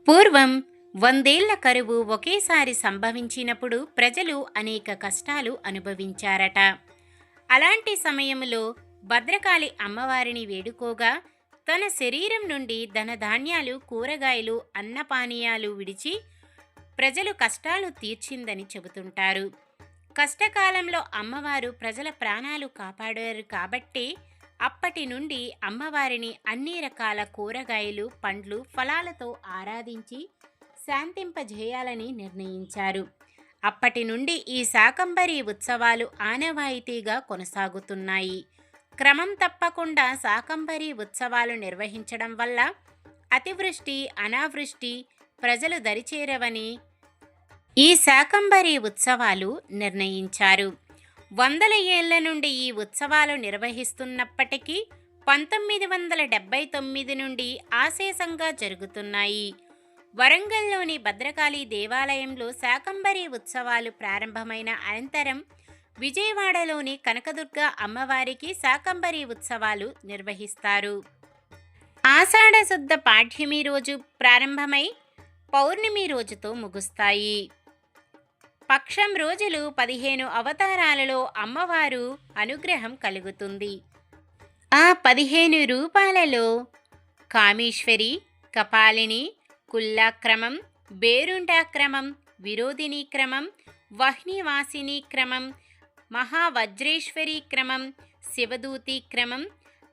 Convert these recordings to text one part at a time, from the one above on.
పూర్వం 100 ఏళ్ల కరువు ఒకేసారి సంభవించినప్పుడు ప్రజలు అనేక కష్టాలు అనుభవించారట. అలాంటి సమయంలో భద్రకాళి అమ్మవారిని వేడుకోగా తన శరీరం నుండి ధనధాన్యాలు, కూరగాయలు, అన్నపానీయాలు విడిచి ప్రజలు కష్టాలు తీర్చిందని చెబుతుంటారు. కష్టకాలంలో అమ్మవారు ప్రజల ప్రాణాలు కాపాడారు కాబట్టి అప్పటి నుండి అమ్మవారిని అన్ని రకాల కూరగాయలు, పండ్లు, ఫలాలతో ఆరాధించి శాంతింపజేయాలని నిర్ణయించారు. అప్పటి నుండి ఈ శాకంబరి ఉత్సవాలు ఆనవాయితీగా కొనసాగుతున్నాయి. క్రమం తప్పకుండా శాకంబరి ఉత్సవాలు నిర్వహించడం వల్ల అతివృష్టి, అనావృష్టి ప్రజలు దరిచేరవని ఈ శాకంబరి ఉత్సవాలు నిర్ణయించారు. వందల ఏళ్ల నుండి ఈ ఉత్సవాలు నిర్వహిస్తున్నప్పటికీ 1979 నుండి ఆశేషంగా జరుగుతున్నాయి. వరంగల్లోని భద్రకాళి దేవాలయంలో శాకంబరి ఉత్సవాలు ప్రారంభమైన అనంతరం విజయవాడలోని కనకదుర్గ అమ్మవారికి శాకంబరి ఉత్సవాలు నిర్వహిస్తారు. ఆషాఢ శుద్ధ పాఠ్యమి రోజు ప్రారంభమై పౌర్ణమి రోజుతో ముగుస్తాయి. పక్షం రోజులు 15 అవతారాలలో అమ్మవారు అనుగ్రహం కలుగుతుంది. ఆ 15 రూపాలలో కామేశ్వరి, కపాలిని, కుల్లాక్రమం, బేరుండాక్రమం, విరోధిని క్రమం, వహ్నివాసిని క్రమం, మహావజ్రేశ్వరి క్రమం, శివదూతి క్రమం,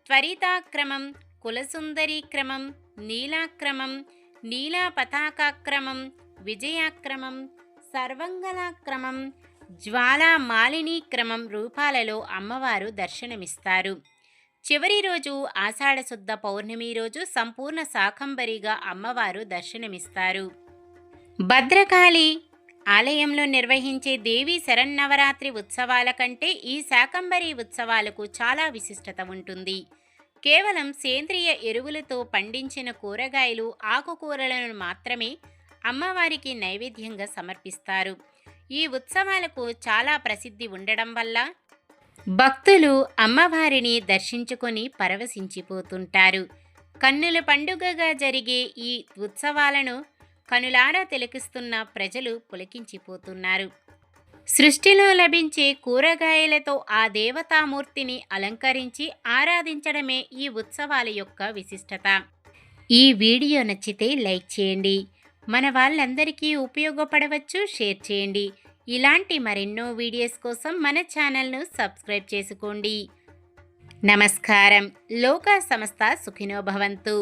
త్వరితాక్రమం, కులసుందరి క్రమం, నీలాక్రమం, నీలా పతాకాక్రమం, విజయాక్రమం, సర్వంగలాక్రమం, జ్వాలా మాలిని క్రమం రూపాలలో అమ్మవారు దర్శనమిస్తారు. చివరి రోజు ఆషాఢ శుద్ధ పౌర్ణమి రోజు సంపూర్ణ శాకంబరిగా అమ్మవారు దర్శనమిస్తారు. భద్రకాళి ఆలయంలో నిర్వహించే దేవీ శరన్నవరాత్రి ఉత్సవాల కంటే ఈ శాకంబరి ఉత్సవాలకు చాలా విశిష్టత ఉంటుంది. కేవలం సేంద్రియ ఎరువులతో పండించిన కూరగాయలు, ఆకుకూరలను మాత్రమే అమ్మవారికి నైవేద్యంగా సమర్పిస్తారు. ఈ ఉత్సవాలకు చాలా ప్రసిద్ధి ఉండడం వల్ల భక్తులు అమ్మవారిని దర్శించుకొని పరవశించిపోతుంటారు. కన్నుల పండుగగా జరిగే ఈ ఉత్సవాలను కనులారా తిలకిస్తున్న ప్రజలు పులకించిపోతున్నారు. సృష్టిలో లభించే కూరగాయలతో ఆ దేవతామూర్తిని అలంకరించి ఆరాధించడమే ఈ ఉత్సవాల యొక్క విశిష్టత. ఈ వీడియో నచ్చితే లైక్ చేయండి. మన వాళ్ళందరికీ ఉపయోగపడవచ్చు, షేర్ చేయండి. ఇలాంటి మరెన్నో వీడియోస్ కోసం మన ఛానల్ను సబ్స్క్రైబ్ చేసుకోండి. నమస్కారం. లోకా సమస్త సుఖినో భవంతు.